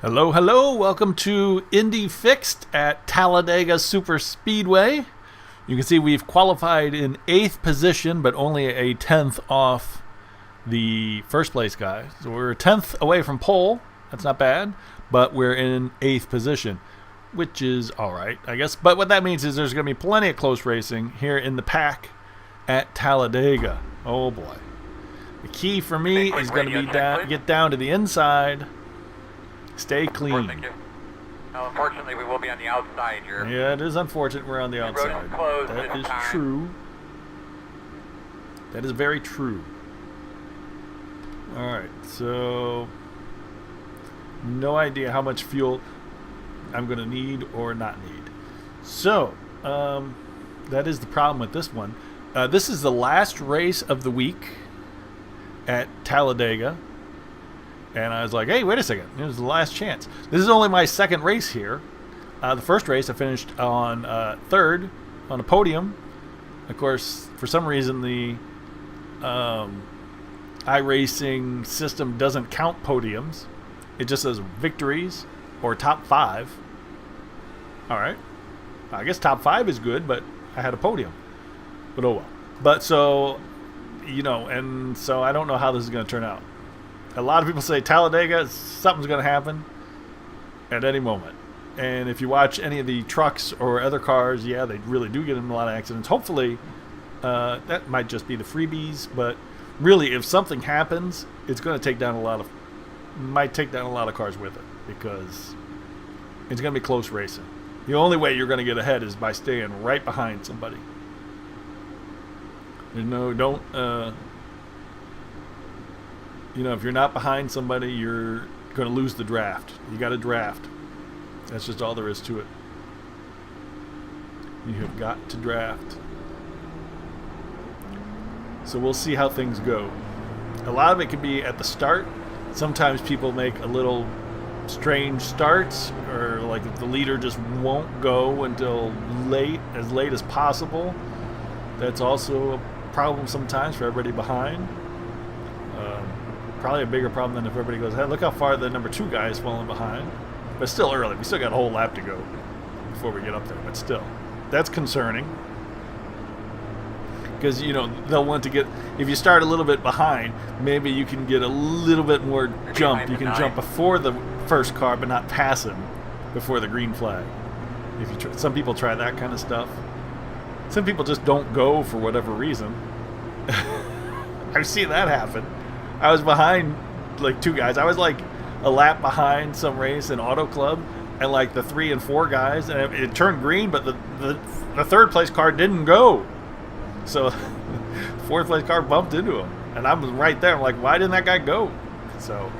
Hello, hello. Welcome to Indy Fixed at Talledega Super Speedway. You can see we've qualified in 8th position, but only a 10th off the first place guy. So we're a 10th away from pole. That's not bad, but we're in 8th position, which is all right, I guess. But what that means is there's going to be plenty of close racing here in the pack at Talledega. Oh boy. The key for me is going to be get down to the inside. Stay clean. Unfortunately, we will be on the outside here. Yeah, it is unfortunate we're on the outside. That is true. That is very true. Alright, so no idea how much fuel I'm going to need or not need. So, that is the problem with this one. This is the last race of the week at Talledega. And I was like, hey, wait a second. It was the last chance. This is only my second race here. The first race I finished on third on a podium. Of course, for some reason, the iRacing system doesn't count podiums. It just says victories or top 5. All right. I guess top 5 is good, but I had a podium. But oh well. But so, and so I don't know how this is going to turn out. A lot of people say Talledega, something's going to happen at any moment. And if you watch any of the trucks or other cars, yeah, they really do get in a lot of accidents. Hopefully, that might just be the freebies. But really, if something happens, it's going to take down a lot of cars with it, because it's going to be close racing. The only way you're going to get ahead is by staying right behind somebody. If you're not behind somebody, you're going to lose the draft. You got to draft. That's just all there is to it. You have got to draft. So we'll see how things go. A lot of it can be at the start. Sometimes people make a little strange starts, or like if the leader just won't go until as late as possible. That's also a problem sometimes for everybody behind. Probably a bigger problem than if everybody goes ahead. Look how far the number 2 guy is falling behind. But still early. We still got a whole lap to go before we get up there. But still, that's concerning. Because, they'll want to get... If you start a little bit behind, maybe you can get a little bit more jump. You can jump before the first car, but not pass him before the green flag. Some people try that kind of stuff. Some people just don't go for whatever reason. I've seen that happen. I was behind like 2 guys. I was like a lap behind some race in Auto Club, and like the 3 and 4 guys, and it turned green, but the third place car didn't go. So fourth place car bumped into him, and I was right there. I'm like, why didn't that guy go? So,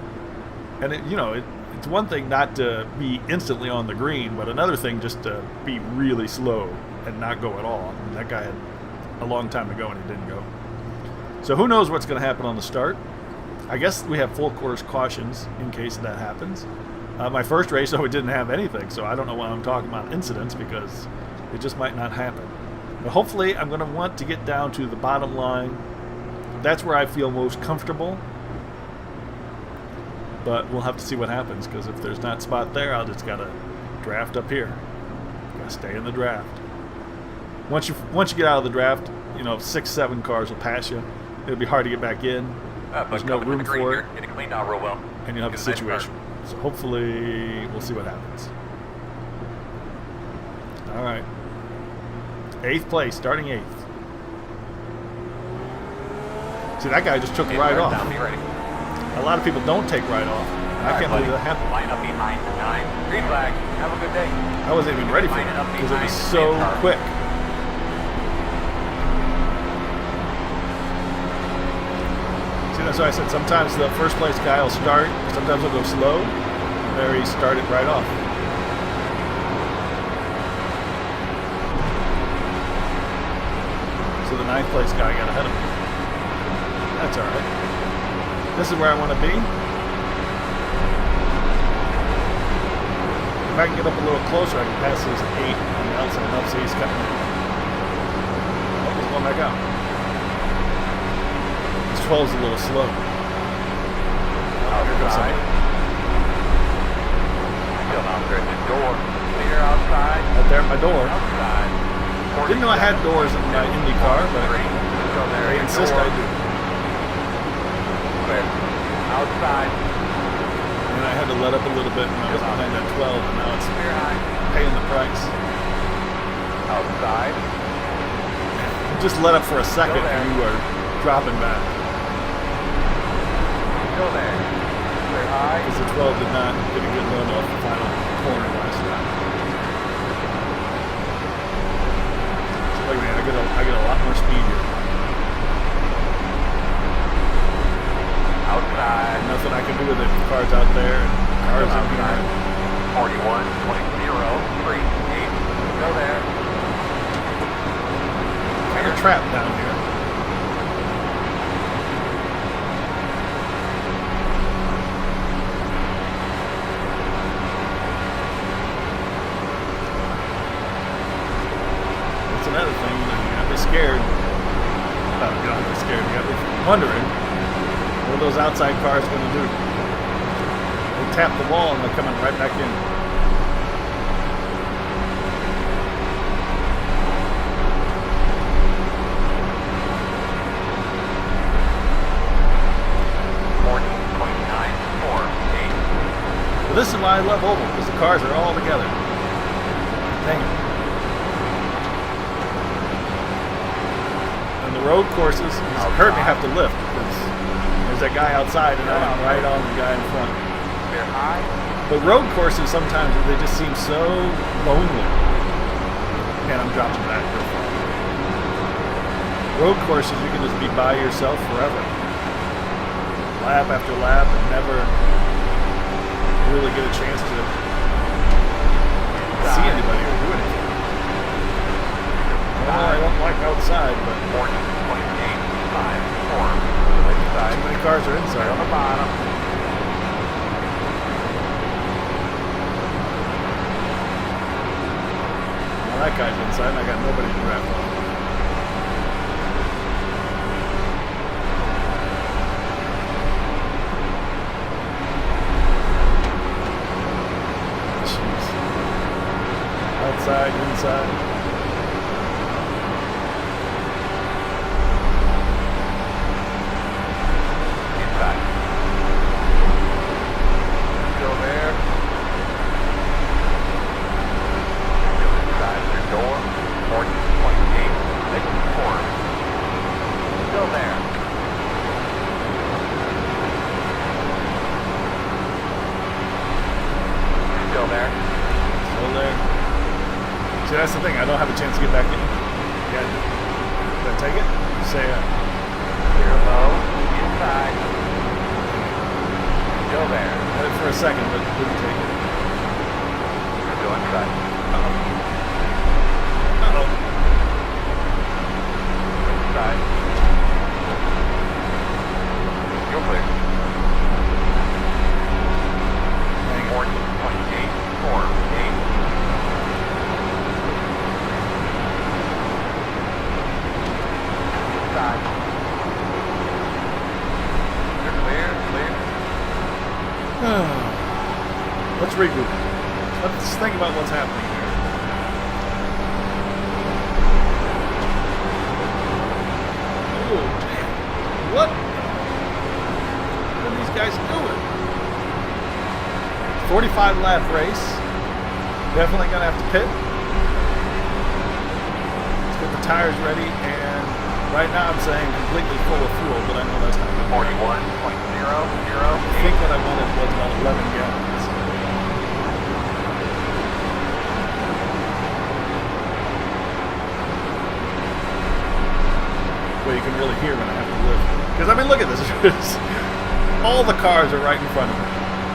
and it's one thing not to be instantly on the green, but another thing just to be really slow and not go at all. And that guy had a long time to go, and he didn't go. So who knows what's going to happen on the start. I guess we have full course cautions in case that happens. My first race, it didn't have anything, so I don't know why I'm talking about incidents, because it just might not happen. But hopefully I'm going to want to get down to the bottom line. That's where I feel most comfortable. But we'll have to see what happens, because if there's not a spot there, I'll just got to draft up here. Got to stay in the draft. Once you get out of the draft, 6, 7 cars will pass you. It'll be hard to get back in. There's no room for it. Get it cleaned out real well. And you'll have a situation. So hopefully we'll see what happens. All right. 8th place, starting 8th. See, that guy just took the ride off. A lot of people don't take ride off. I can't believe that happened. Line up behind the 9. Green flag. Have a good day. I wasn't even ready for it because it was so quick. So I said sometimes the first place guy will start, sometimes he'll go slow, and there he started right off. So the 9th place guy got ahead of me. That's alright. This is where I want to be. If I can get up a little closer, I can pass these 8 on the outside. Help see he's coming in. Oh, he's going back out. 12's a little slow. Oh, here goes somebody. my door. Outside. Didn't know I had doors in my Indy car, but they insist I do. Clear. Outside. And I had to let up a little bit when I was behind that 12, and now it's Clear high. paying the price. Outside. Just let up for a second and you are dropping back. Still there. Clear high. Because the 12 did not get a good run off the final corner last lap. So look, man, I get a lot more speed here. Outside. Nothing I can do with it. The car's out there and cars in here. 41, 20, 3, 8. Go there. Kind of trapped down here. That's another thing that you got me scared. Oh, you don't have me scared. You got me wondering what are those outside cars going to do. They tap the wall and they're coming right back in. This is why I love oval, because the cars are all together. Dang it. And the road courses, it's hurt me have to lift, because there's that guy outside and I'm right on the guy in front. Clear high. But road courses sometimes, they just seem so lonely. And I'm dropping back real far. Road courses, you can just be by yourself forever. Lap after lap and never really get a chance to see anybody or do anything. Well, I don't like outside, but 40, 28, 5, 4. too many cars are inside. On the bottom. Well, that guy's inside and I got nobody to draft on. Outside, inside. Inside. Still there. Still inside your door. 40, 28, 64. Still there. Still there. Still there. See, that's the thing. I don't have a chance to get back in. Did I take it? Say Clear low. Inside. Still there. had it for a second, but didn't take it. Still inside. Uh-oh. Inside. You're clear. 40, 28, 4, 8. You're clear, clear. Let's regroup. Let's think about what's happening here. Oh, man. What are these guys doing? 45 lap race. Definitely gonna have to pit. Let's get the tires ready, and right now I'm saying completely full of fuel, but I know that's not good. 41.008. I think what I wanted was about 11 gallons. Well, you can really hear when I have to lift. Because, I mean, look at this. All the cars are right in front of me.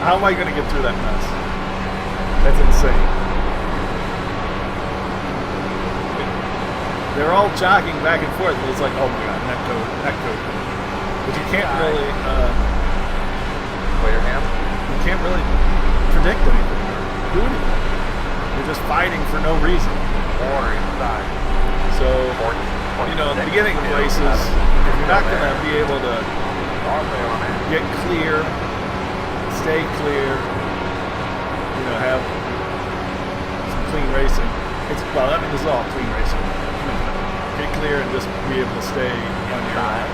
How am I going to get through that mess? That's insane. They're all jogging back and forth, but it's like, oh my god, net code. But you can't really, Clear him. you can't really predict anything or do anything. You're just fighting for no reason. Or inside. So, you know, in the beginning of races, if you're not going to be able to get clear, stay clear, you know, have some clean racing, Well, I mean, this is all clean racing. Get clear and just be able to stay on your line.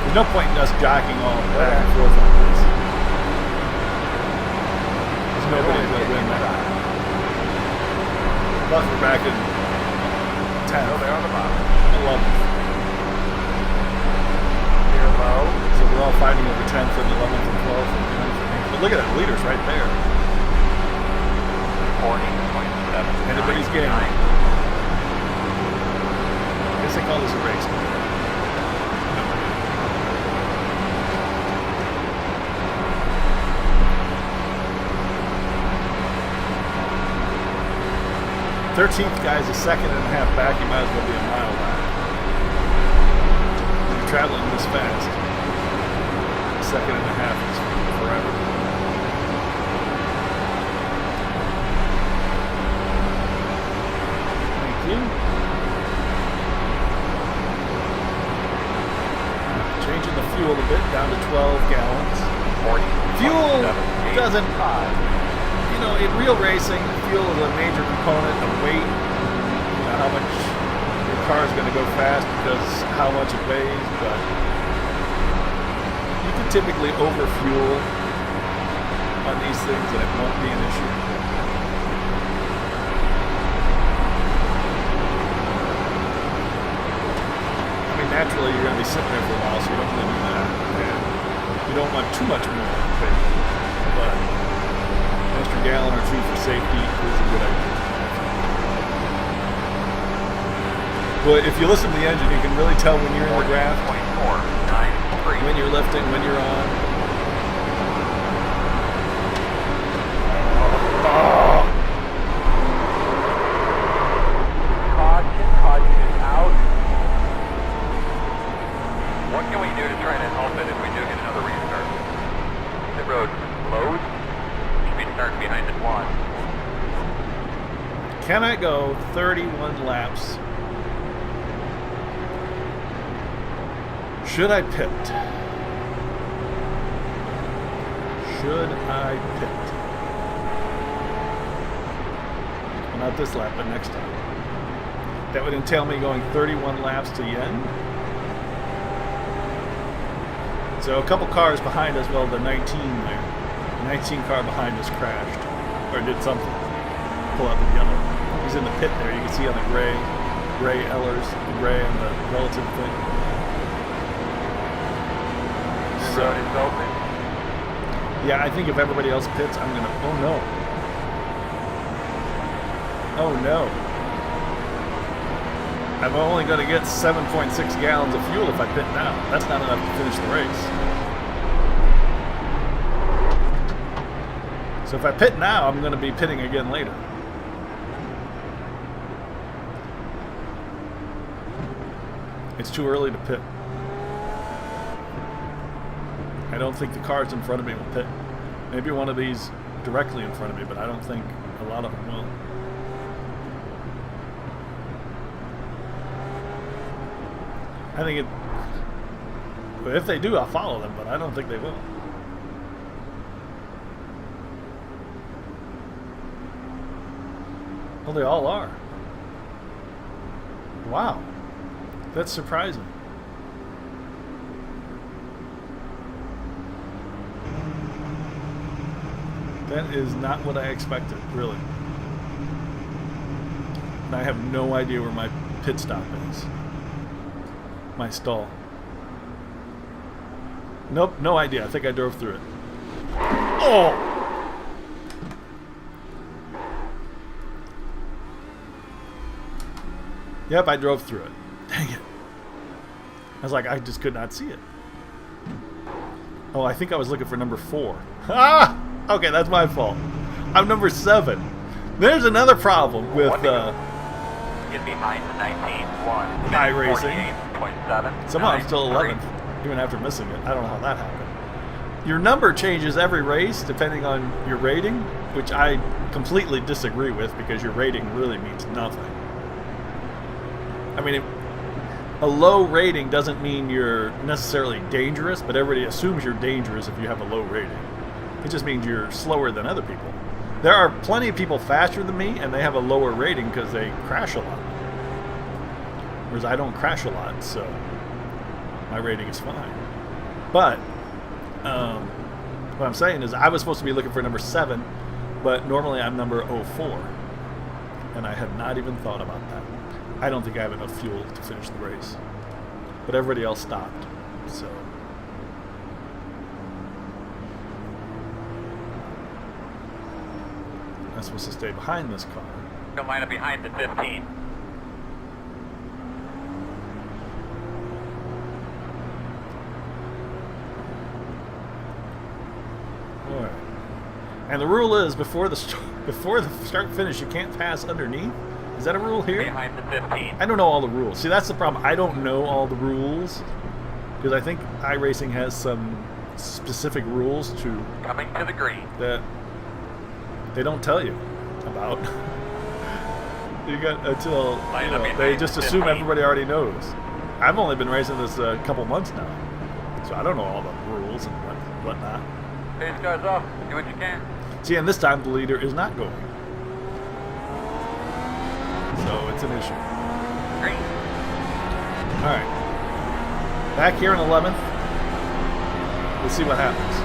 There's no point in us jockeying all back and forth like this. There's nobody going to win that. Plus, we're back in 10th. Oh, they're on the bottom. 11th. Clear low. So we're all fighting over 10th and 11th and 12th and 9th and 8th. But look at that, leaders right there. 40.7. Anybody's game. I guess they call this a race. No. 13th guy's a second and a half back. You might as well be a mile back. You're traveling this fast. A second and a half is forever. Thank you. Changing the fuel a bit down to 12 gallons. 40. Fuel doesn't, you know, in real racing, fuel is a major component of weight. You know, how much your car is going to go fast because how much it weighs, but you can typically overfuel on these things and it won't be an issue. I mean, naturally, you're going to be sitting there for a while, so you don't really do that. And you don't want too much more weight, but an extra gallon or two for safety is a good idea. But if you listen to the engine, you can really tell when you're in the graph, 0.493. when you're lifting, when you're on. Caution out. What can we do to try to help it if we do get another restart? The road lows. Should be starting behind the one. Can I go 31 laps? Should I pit? Should I pit? Well, not this lap, but next time. That would entail me going 31 laps to the end. So a couple cars behind us, well, the 19 there. The 19 car behind us crashed. Or did something. Pull out the yellow. He's in the pit there. You can see on the gray Ellers, the gray and the relative thing. The road is open. Yeah, I think if everybody else pits, I'm gonna. Oh no. Oh no. I'm only gonna get 7.6 gallons of fuel if I pit now. That's not enough to finish the race. So if I pit now, I'm gonna be pitting again later. It's too early to pit. I don't think the cars in front of me will pit. Maybe one of these directly in front of me, but I don't think a lot of them will. I think if they do, I'll follow them, but I don't think they will. Well, they all are. Wow. That's surprising. That is not what I expected, really. And I have no idea where my pit stop is. My stall. Nope, no idea. I think I drove through it. Oh! Yep, I drove through it. Dang it. I was like, I just could not see it. Oh, I think I was looking for number 4. Ah! Okay, that's my fault. I'm number 7. There's another problem with Get behind the 19-1. iRacing. 48.7. Somehow I'm still 11th, even after missing it. I don't know how that happened. Your number changes every race depending on your rating, which I completely disagree with because your rating really means nothing. I mean, a low rating doesn't mean you're necessarily dangerous, but everybody assumes you're dangerous if you have a low rating. It just means you're slower than other people. There are plenty of people faster than me, and they have a lower rating because they crash a lot. Whereas I don't crash a lot, so my rating is fine. But what I'm saying is I was supposed to be looking for number 7, but normally I'm number 04. And I had not even thought about that. I don't think I have enough fuel to finish the race. But everybody else stopped, so... I'm supposed to stay behind this car. Don't line up behind the 15. Alright. And the rule is before the start finish you can't pass underneath. Is that a rule here? Behind the 15. I don't know all the rules. See, that's the problem. I don't know all the rules because I think iRacing has some specific rules to Coming to the green. that they don't tell you about. You got until Line up they behind just the assume 15. everybody already knows. I've only been racing this a couple months now, so I don't know all the rules and whatnot. Pace cars off. Do what you can. See, and this time the leader is not going, so it's an issue. Green. All right, back here in 11th. We'll see what happens.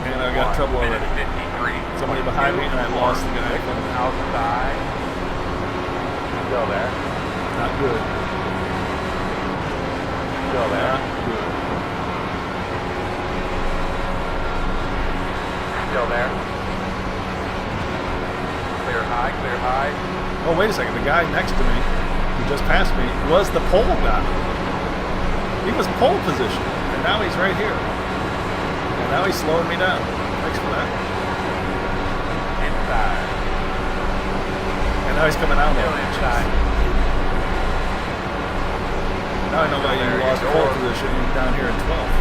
And I got trouble already. 53. Somebody behind me, and I lost the guy. Outside. Still there. Not good. Still there. Not good. Still there. Clear high, clear high. Oh, wait a second. The guy next to me, who just passed me, was the pole guy. He was pole position, and now he's right here. And now he's slowing me down. Thanks for that. Inside. And now he's coming out. Still inside. Now I know why you lost pole position. He's down here in 12th.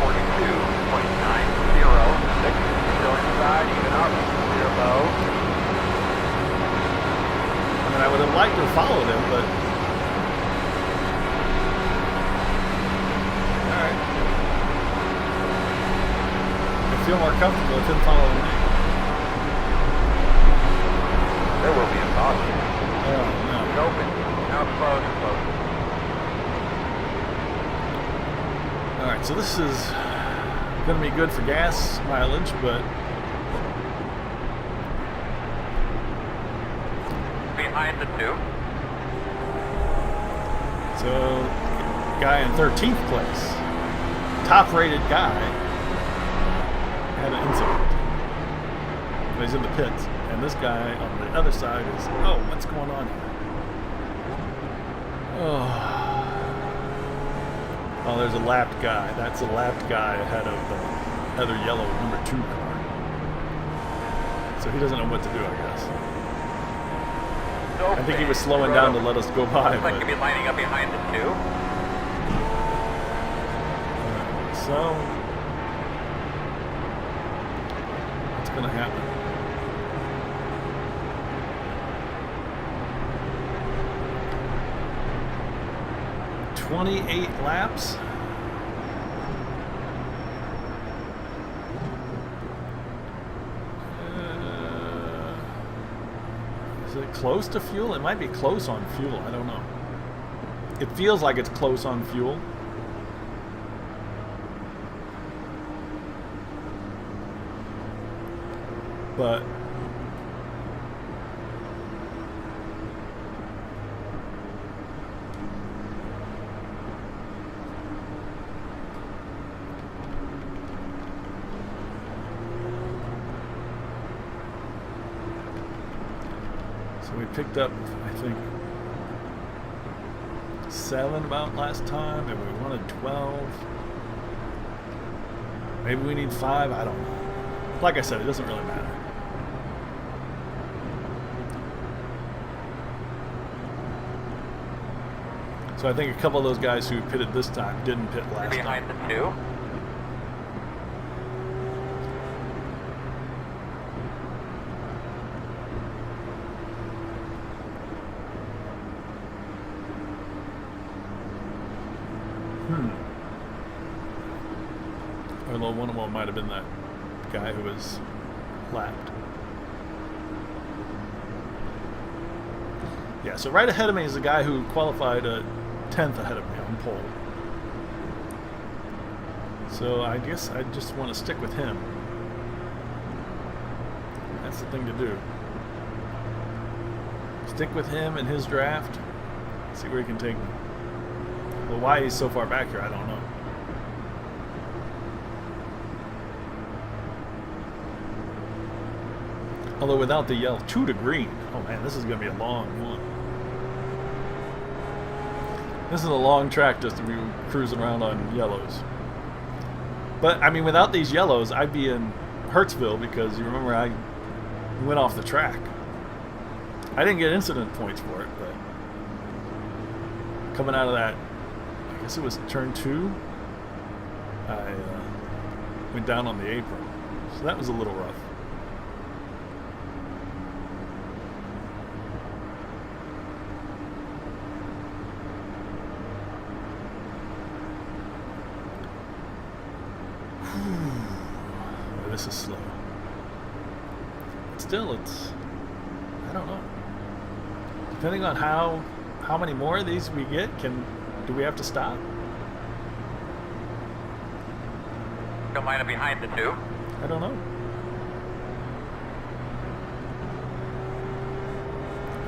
42.906. Still inside, even up. Clear low. I mean, I would have liked to have followed him, but... Alright. I feel more comfortable with him following me. There will be a caution. Oh, no. It's open. Now close, close. Alright, so this is going to be good for gas mileage, but... Behind the 2. So, guy in 13th place, top-rated guy, had an incident. He's in the pits, and this guy on the other side is, oh, what's going on here? Oh, there's a lapped guy. That's a lapped guy ahead of the other yellow number 2 car. So he doesn't know what to do, I guess. I think he was slowing down to let us go by. Looks like he'll be lining up behind the 2. So, what's going to happen? "28 laps. Is it close to fuel? It might be close on fuel. I don't know. It feels like it's close on fuel. But so we picked up, I think, 7 about last time, and we wanted 12. Maybe we need 5. I don't know. Like I said, it doesn't really matter. So I think a couple of those guys who pitted this time didn't pit last Behind time. the 2. Although one of them might have been that guy who was lapped. Yeah, so right ahead of me is a guy who qualified 10th ahead of me on pole. So I guess I just want to stick with him. That's the thing to do. Stick with him in his draft. See where he can take me. Well, why he's so far back here, I don't know. Although without the yellow, 2 to green. Oh man, this is going to be a long one. This is a long track just to be cruising around on yellows. But, I mean, without these yellows, I'd be in Hurtsville because you remember I went off the track. I didn't get incident points for it, but coming out of that, I guess it was turn 2, I went down on the apron. So that was a little rough. This is slow. But still, it's, I don't know. Depending on how many more of these we get, do we have to stop? Don't mind behind the 2. I don't know.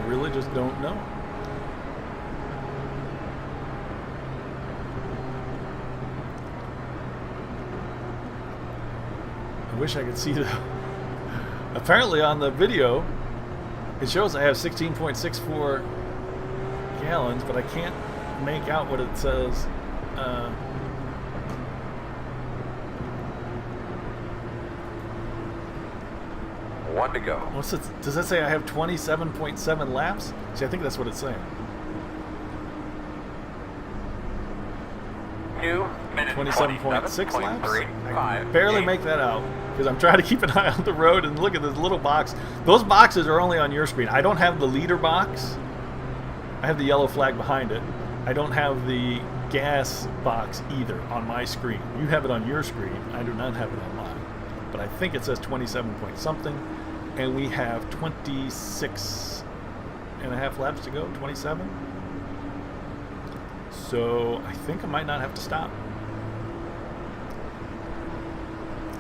I really just don't know. I wish I could see the... Apparently on the video, it shows I have 16.64 gallons, but I can't make out what it says. One to go. What's it? Does that say I have 27.7 laps? See, I think that's what it's saying. 2 minutes 27.6 laps? I 5, barely 8. make that out because I'm trying to keep an eye on the road and look at this little box. Those boxes are only on your screen. I don't have the leader box. I have the yellow flag behind it. I don't have the gas box either on my screen. You have it on your screen. I do not have it on mine. But I think it says 27 point something, and we have 26 and a half laps to go. 27. So I think I might not have to stop.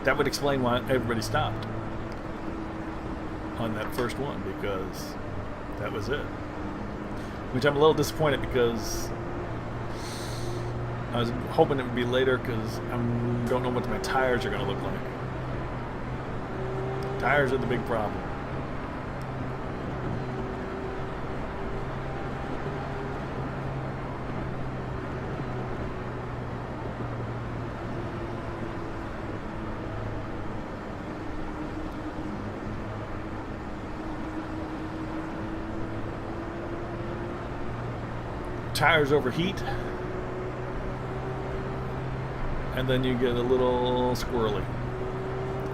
That would explain why everybody stopped on that first one, because that was it. Which I'm a little disappointed because I was hoping it would be later because I don't know what my tires are going to look like. Tires are the big problem. Tires overheat, and then you get a little squirrely.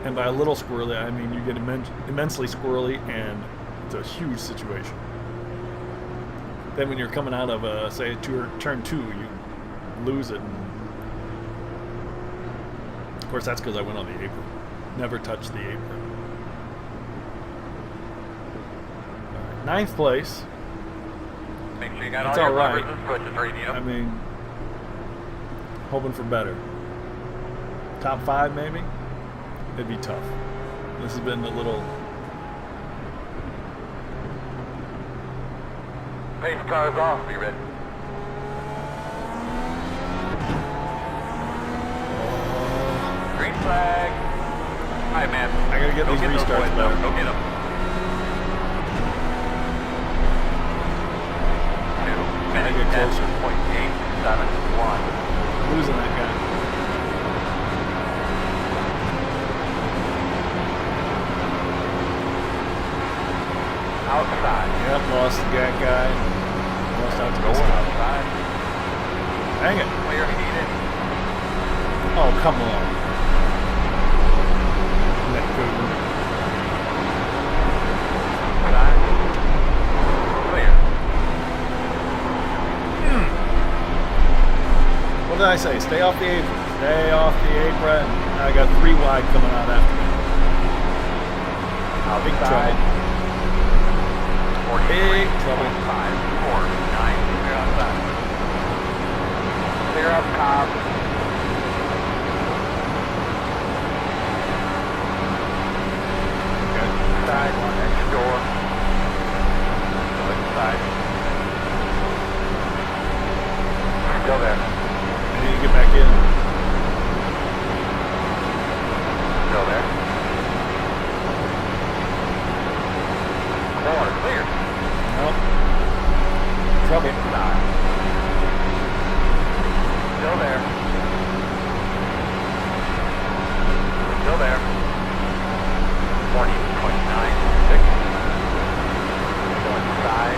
And by a little squirrely, I mean you get immensely squirrely, and it's a huge situation. Then when you're coming out of, say, turn 2, you lose it. Of course, that's because I went on the apron. Never touched the apron. Right, 9th place. Make sure you got That's all your all right. levers and switches where you need them. I mean, hoping for better. Top 5, maybe? It'd be tough. This has been a little... Pace cars off, be ready. Green flag. All right, man. I gotta get Go these those restarts boys, better. Go get them. 2 minutes, get closer. 10.871. Losing that guy. Outside. Yep, lost that guy. Lost out to Going the stop. outside. Dang it. Clear heated. Oh, come on. That good. Outside. Clear. What did I say? Stay off the apron. Stay off the apron. I got 3 wide coming out after me. Big outside. trouble. Big trouble. 5, 4, 9, clear outside. Clear up top. Okay. Side, next door. Go inside. Still there. I need to get back in. Still there. Corner, clear. Nope. Trouble. Inside. Still there. Still there. 40.9, 6. Still inside.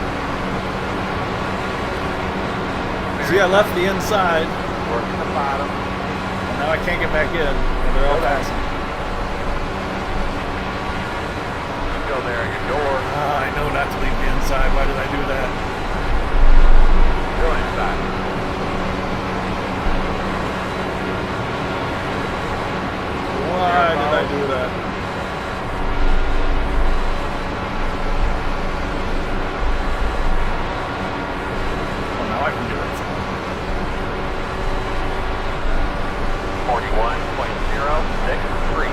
See, I left the inside, Working the bottom. and now I can't get back in, and they're all passing. Still there, your door. I know not to leave the inside. Why did I do that? Still inside. Why did I do that? Oh, now I can get it. 41.063.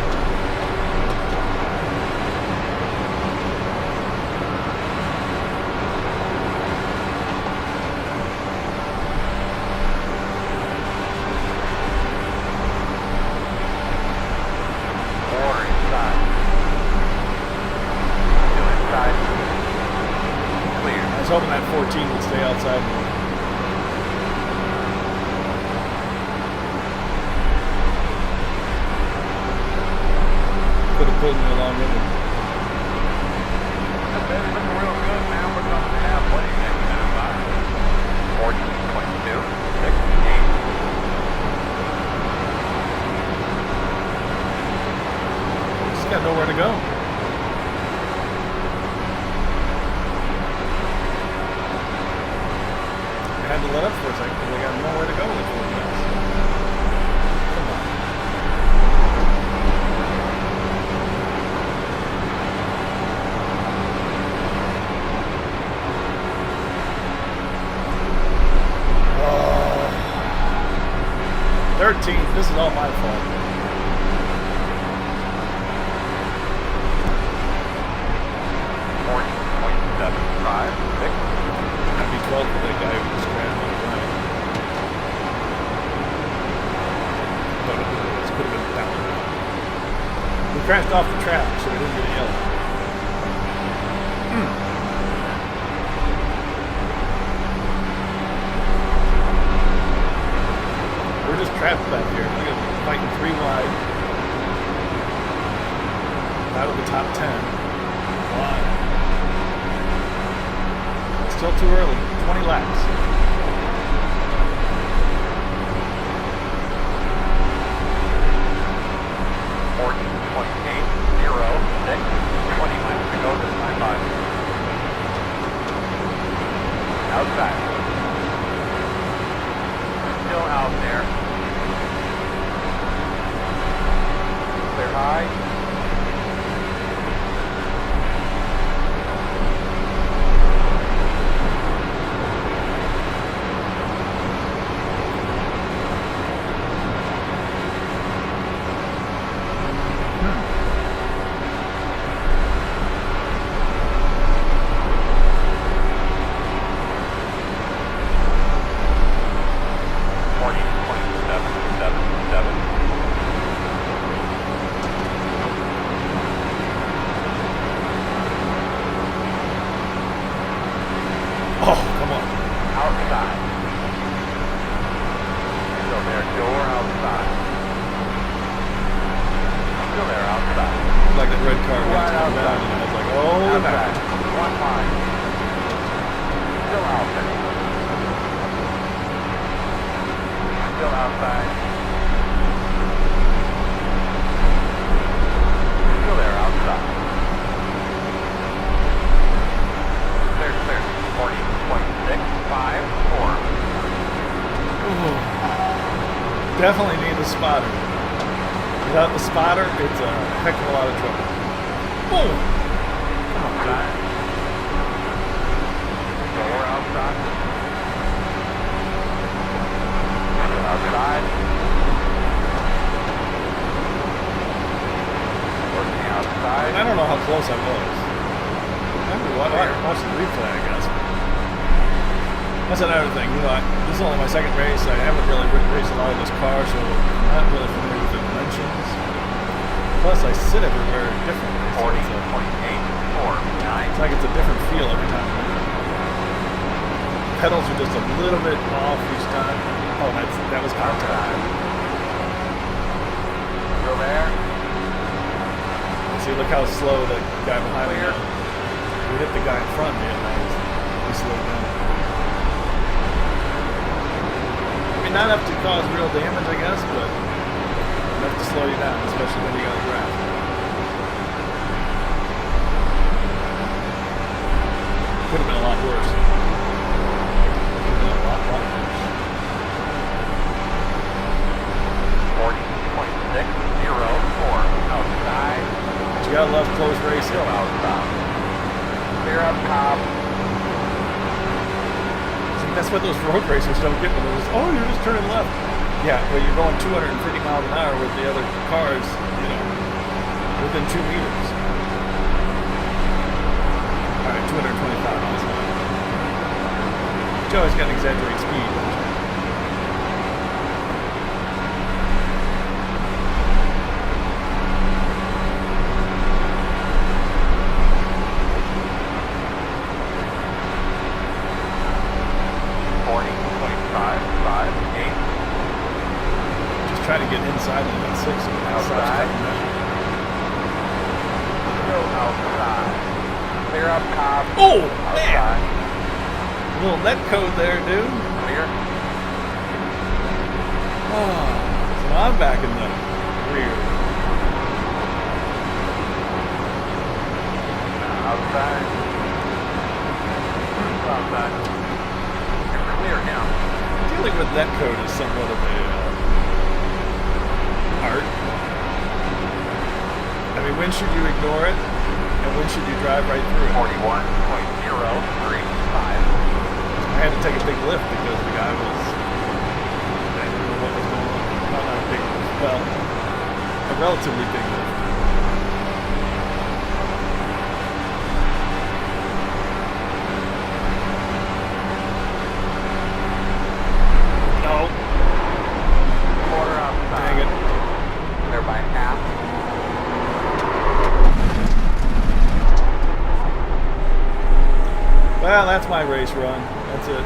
More inside. Still inside. Clear. I was hoping that 14 would stay outside more. Could have pulled me along with it. It's looking real good, man. We're coming to have plenty of next time by. 14.2, 68. Just got nowhere to go. I had to let up for a second because I got nowhere to go with 4 minutes. Come on. Oh. 13th. This is all my fault. I'd be 12 for that guy who was crashed on the right. But this could have been down. We crashed off the track, so we didn't get a yellow. We're just trapped back here. Look at fighting 3 wide. Out of the top 10. Why? Still too early. 20 laps. Outside. Still out there. Clear high. Oh, come on. Outside. Still there, door outside. Still there, outside. Like that red car Right was coming down, outside. and I was like, oh, Outside. no. One line. Still out there. Still outside. Still there, outside. Clear, clear. 40.654. Ooh. Definitely need the spotter. Without the spotter, it's a heck of a lot of trouble. Boom! outside. Lower outside. Outside. Working outside. I don't know how close I was. I watched the replay, I guess. That's another thing. You know, this is only my second race. I haven't really raced a lot of this car, so I'm not really familiar with the dimensions. Plus, I sit everywhere differently. 40.849. It's like it's a different feel every time. Pedals are just a little bit off each time. Oh, that was contact. Still there. See, look how slow the guy behind me is. We hit the guy in front of me and he slowed down. I mean, not enough to cause real damage, I guess, but enough to slow you down, especially when you got a draft. Could have been a lot worse. Could have been a lot worse. 40.604 outside. But you gotta love close racing. Still outside. Clear up top. See, that's what those road racers don't get when they're just, oh, you're just turning left. Yeah, but you're going 250 miles an hour with the other cars, you know, within 2 meters. All right, 225 miles an hour. But you always got to exaggerate speed, don't you? Try to get inside of that 6 outside. Still outside. Clear up top. Oh, outside. man! A little net code there, dude. Clear. Oh, so I'm back in the rear. Outside. Outside. You're clear now. Dealing with net code is somewhat of a art. I mean, when should you ignore it, and when should you drive right through it? 41.035. I had to take a big lift because the guy was, I didn't know what was going on. Not a big lift, well, a relatively big lift. No. Quarter outside. Dang it. They're by half. Well, that's my race run. That's it.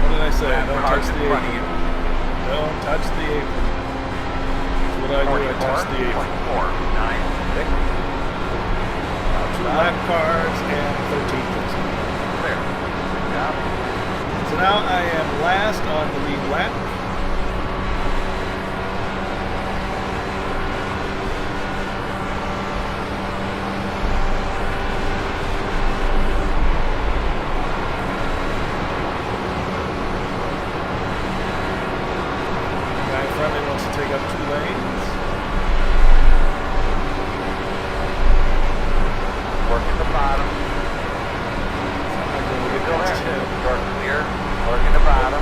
What did I say? Don't touch the apron. Don't touch the apron. That's what I do. I touch the apron. 44.96. 2 lap cars and 13th. Clear. Good job. So now I am last on the lead lap. Guy in front of me wants to take up 2 lanes. Working the bottom. I'm going to get Still past there. him. You're clear. Working the bottom.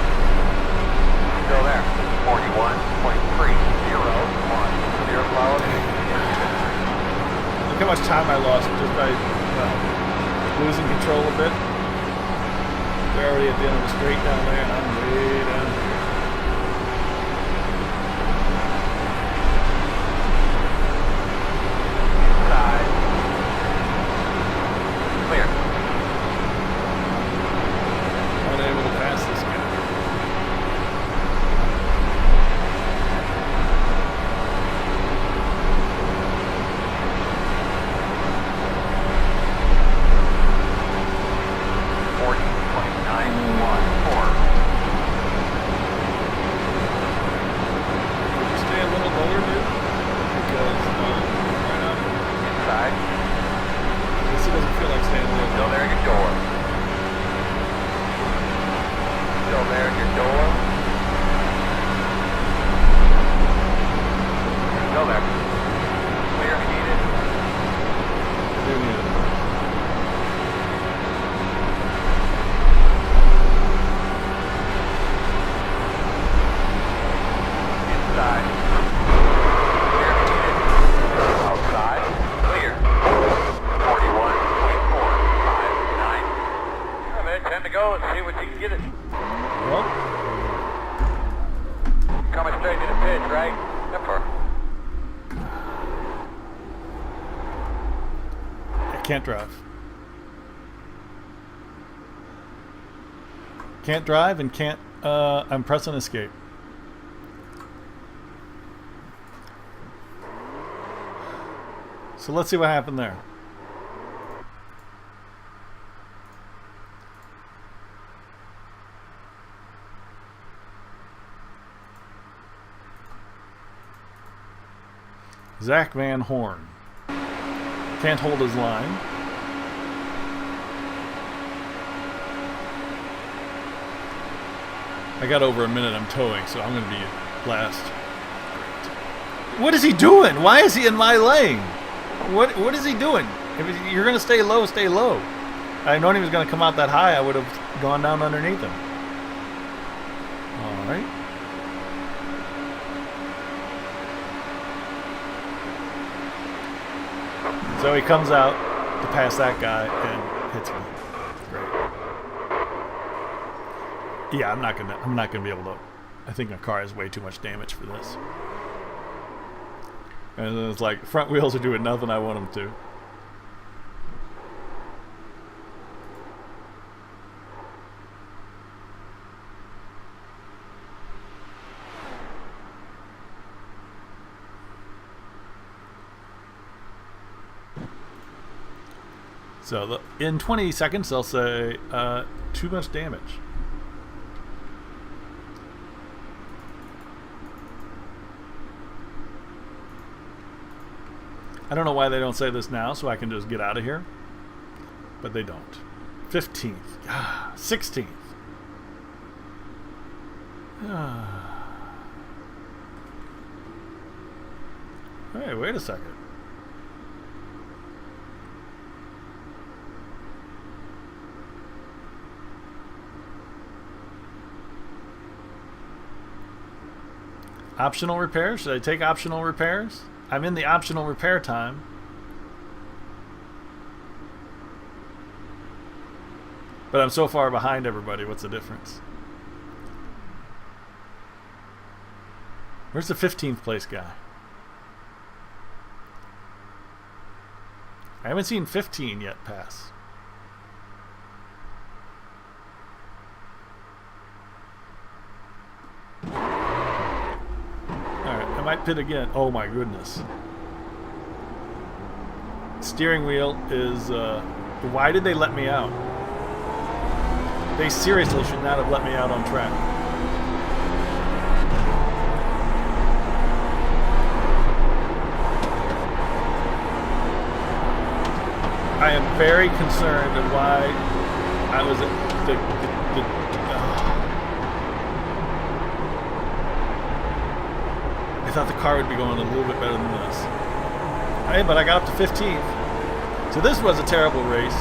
Still there. 41.301. Clear load. Look how much time I lost just by losing control a bit. They're already at the end of the straight down there, and I'm way down here. Side. Clear. Unable to pass this guy. straight to the pitch, right? That far. I can't drive. Can't drive and can't... I'm pressing escape. So let's see what happened there. Zach Van Horn. Can't hold his line. I got over a minute I'm towing, so I'm going to be last. What is he doing? Why is he in my lane? What is he doing? If you're going to stay low, stay low. I known he was going to come out that high, I would have gone down underneath him. All right. So he comes out to pass that guy and hits me. Great. Yeah, I'm not gonna be able to. I think my car has way too much damage for this. And then it's like front wheels are doing nothing I want them to. So in 20 seconds, they'll say too much damage. I don't know why they don't say this now, so I can just get out of here. But they don't. 15th. 16th. Hey, wait a second. Optional repairs? Should I take optional repairs? I'm in the optional repair time. But I'm so far behind everybody. What's the difference? Where's the 15th place guy? I haven't seen 15 yet pass. Might pit again. Oh my goodness. Steering wheel is why did they let me out? They seriously should not have let me out on track. I am very concerned of why I was I thought the car would be going a little bit better than this. Hey, but I got up to 15th. So this was a terrible race.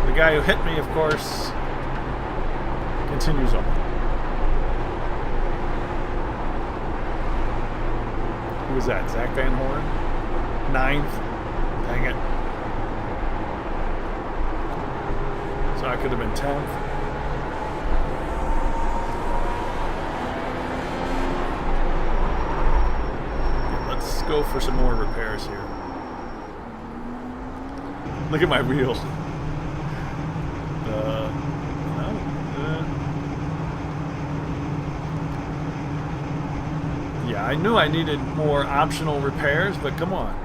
The guy who hit me, of course, continues on. Who was that? Zach Van Horn? 9th. Dang it. So I could have been 10th. Let's go for some more repairs here. Look at my wheel. Yeah, I knew I needed more optional repairs, but come on.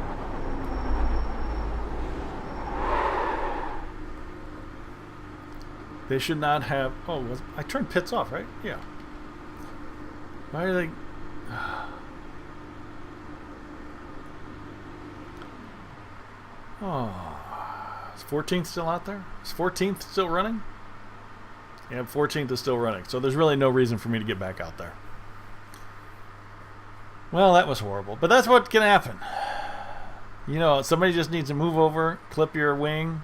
They should not have... Oh, I turned pits off, right? Yeah. Why are they... Oh. Is 14th still out there? Is 14th still running? Yeah, 14th is still running. So there's really no reason for me to get back out there. Well, that was horrible. But that's what can happen. You know, somebody just needs to move over, clip your wing,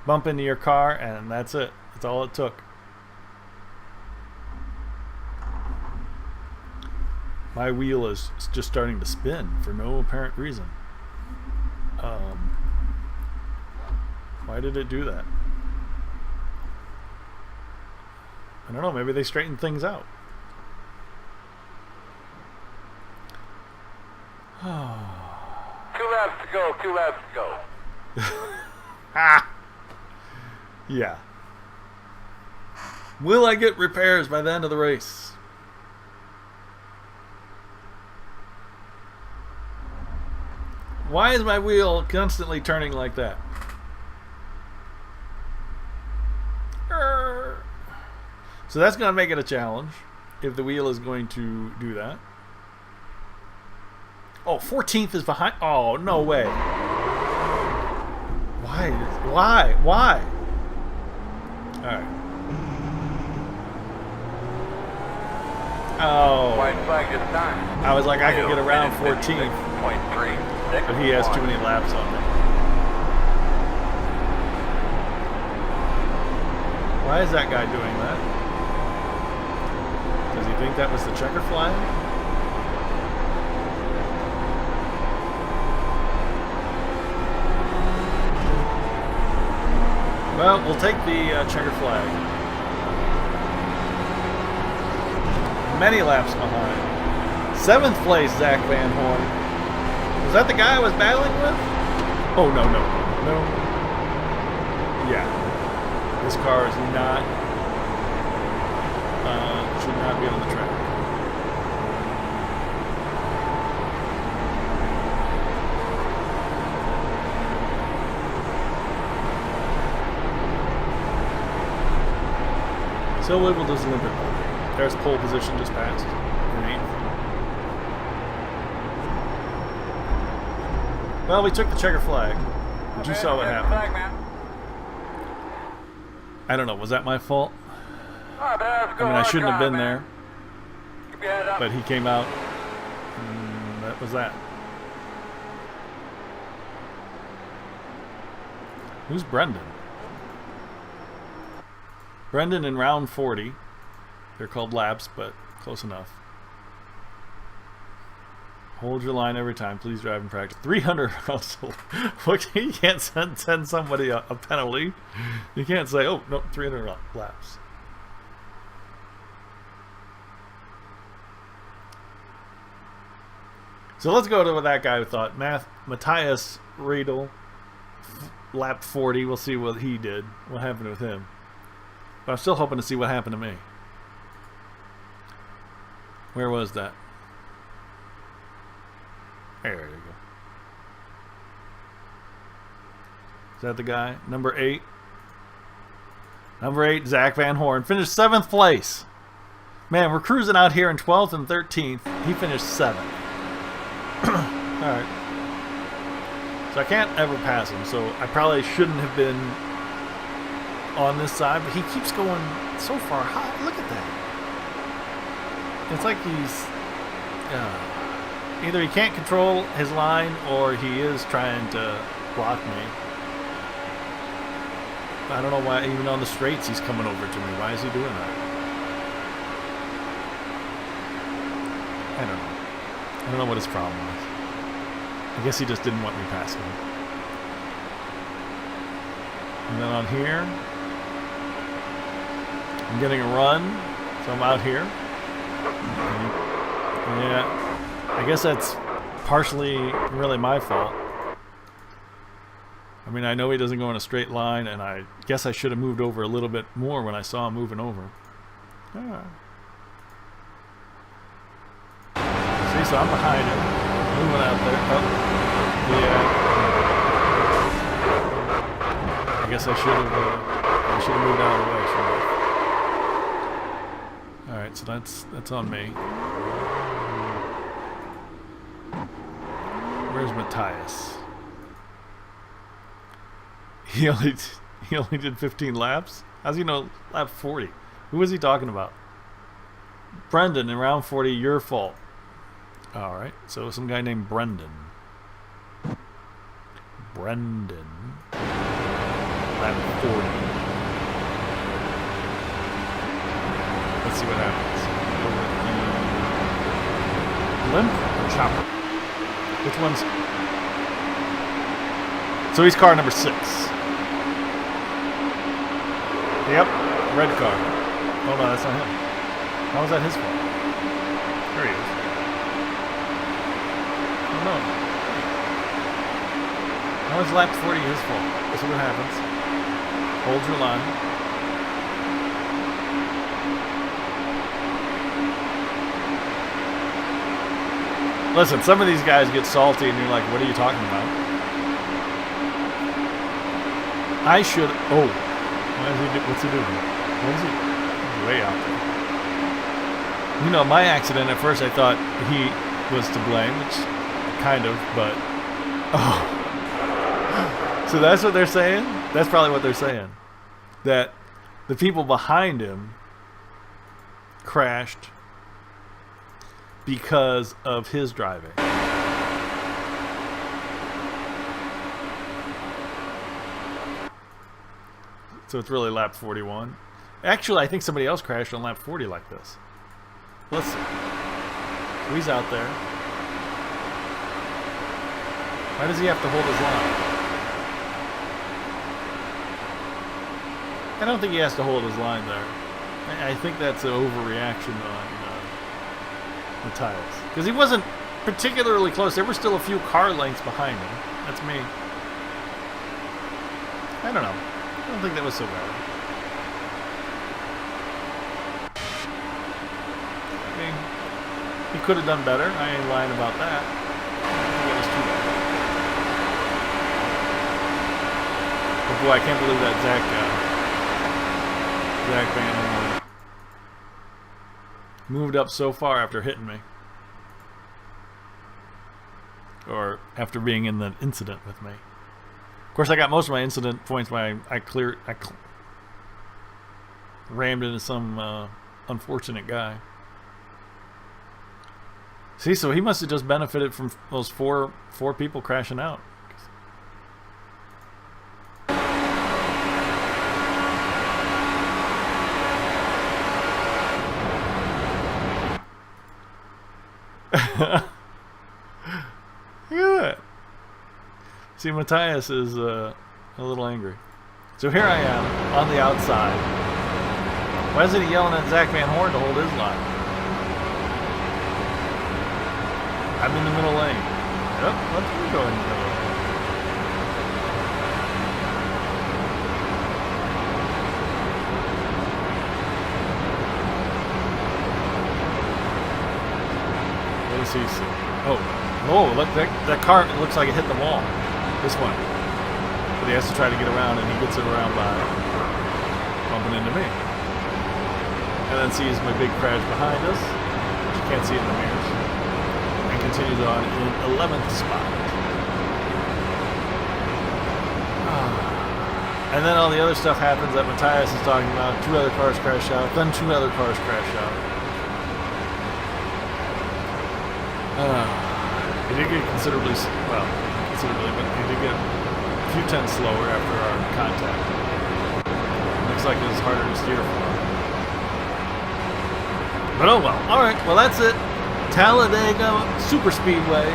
bump into your car, and that's it. That's all it took. My wheel is just starting to spin for no apparent reason. Why Why did it do that? I don't know. Maybe they straightened things out. 2 laps to go. 2 laps to go. Ah! Yeah. Will I get repairs by the end of the race? Why is my wheel constantly turning like that? So that's going to make it a challenge if the wheel is going to do that. Oh, 14th is behind. Oh, no way. Why? Why? All right. Oh. White flag this time. I was like, I could get around 14th. But he has too many laps on me. Why is that guy doing that? Does he think that was the checker flag? Well, we'll take the checker flag. Many laps behind. 7th place, Zach Van Horn. Was that the guy I was battling with? Oh, no. Yeah. This car is not, should not be on the track. So we'll just limp it. There's pole position just passed. In 8th. Well, we took the checker flag. But you saw what happened. I don't know. Was that my fault? I mean, I shouldn't have been there. But he came out. And that was that. Who's Brendan? Brendan in round 40. They're called laps, but close enough. Hold your line every time. Please drive in practice. 300 also. You can't send somebody a penalty. You can't say, oh, no, 300 laps. So let's go to that guy who thought. Matthias Riedel, lap 40. We'll see what he did. What happened with him. But I'm still hoping to see what happened to me. Where was that? There you go. Is that the guy? Number 8. Number 8, Zach Van Horn. Finished 7th place. Man, we're cruising out here in 12th and 13th. He finished 7th. Alright. So I can't ever pass him, so I probably shouldn't have been on this side, but he keeps going so far high. Look at that. It's like he's either he can't control his line or he is trying to block me. I don't know why, even on the straights he's coming over to me. Why is he doing that? I don't know. I don't know what his problem is. I guess he just didn't want me passing him. And then on here, I'm getting a run, so I'm out here. Yeah, I guess that's partially really my fault. I mean, I know he doesn't go in a straight line, and I guess I should have moved over a little bit more when I saw him moving over. Yeah. See, so I'm behind him, moving out there. Oh, yeah. I guess I should have moved out of the way. All right, so that's on me. Where's Matthias? He only did 15 laps? How's he know lap 40? Who was he talking about? Brendan in round 40, your fault. All right, so some guy named Brendan. Brendan. Lap 40. Let's see what happens. Limp or chopper? Which one's... So he's car number 6. Yep, red car. Oh no, that's not him. How was that his fault? There he is. Oh no. How is lap 40 his fault? This is what happens. Hold your line. Listen, some of these guys get salty and you're like, what are you talking about? I should... Oh. What's he doing? What is he? He's way out there. You know, my accident, at first I thought he was to blame. Which, kind of, but... Oh. So that's what they're saying? That's probably what they're saying. That the people behind him crashed because of his driving. So it's really lap 41. Actually, I think somebody else crashed on lap 40 like this. Let's see. He's out there. Why does he have to hold his line? I don't think he has to hold his line there. I think that's an overreaction on Matthias. Because he wasn't particularly close. There were still a few car lengths behind him. That's me. I don't know. I don't think that was so bad. I mean, he could have done better. I ain't lying about that. I don't think it was too bad. But boy, I can't believe that Zach Van Horn moved up so far after hitting me. Or after being in the incident with me. Of course, I got most of my incident points when I rammed into some unfortunate guy. See, so he must have just benefited from those four people crashing out. Look at that. See, Matthias is a little angry. So here I am on the outside. Why isn't he yelling at Zach Van Horn to hold his line? I'm in the middle lane. Yep, let's go in the middle lane. What does he see? Oh, look, that car looks like it hit the wall. This one. But he has to try to get around, and he gets it around by bumping into me. And then sees my big crash behind us, which you can't see in the mirrors. And continues on in 11th spot. And then all the other stuff happens that Matthias is talking about. 2 other cars crash out, then 2 other cars crash out. He did get considerably, but he did get a few tenths slower after our contact. Looks like it was harder to steer for. But oh well. Alright, well that's it. Talledega Super Speedway,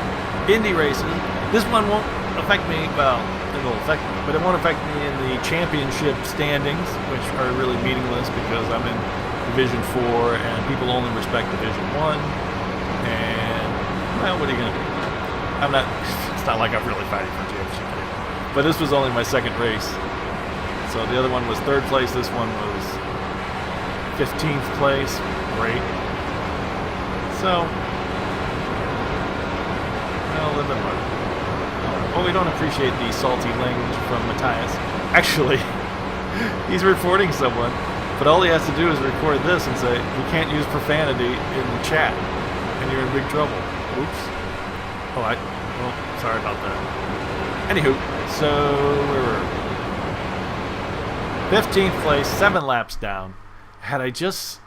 Indy races. This one won't affect me, well, it will affect me, but it won't affect me in the championship standings, which are really meaningless because I'm in Division 4 and people only respect Division 1. And, well, what are you going to do? It's not like I'm really fighting for championship anymore. But this was only my second race. So the other one was 3rd place. This one was 15th place. Great. So, well, live and learn. Well, we don't appreciate the salty language from Matthias. Actually, he's reporting someone. But all he has to do is record this and say, you can't use profanity in the chat. And you're in big trouble. Oops. Oh, sorry about that. Anywho, so we were 15th place, 7 laps down. Had I just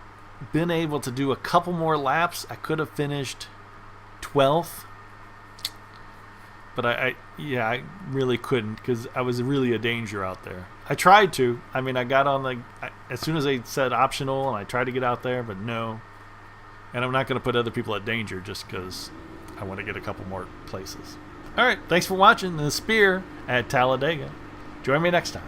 been able to do a couple more laps, I could have finished 12th. But I really couldn't because I was really a danger out there. I tried to. I mean, I got on as soon as they said optional, and I tried to get out there, but no. And I'm not going to put other people at danger just because I want to get a couple more places. All right, thanks for watching The Spear at Talledega. Join me next time.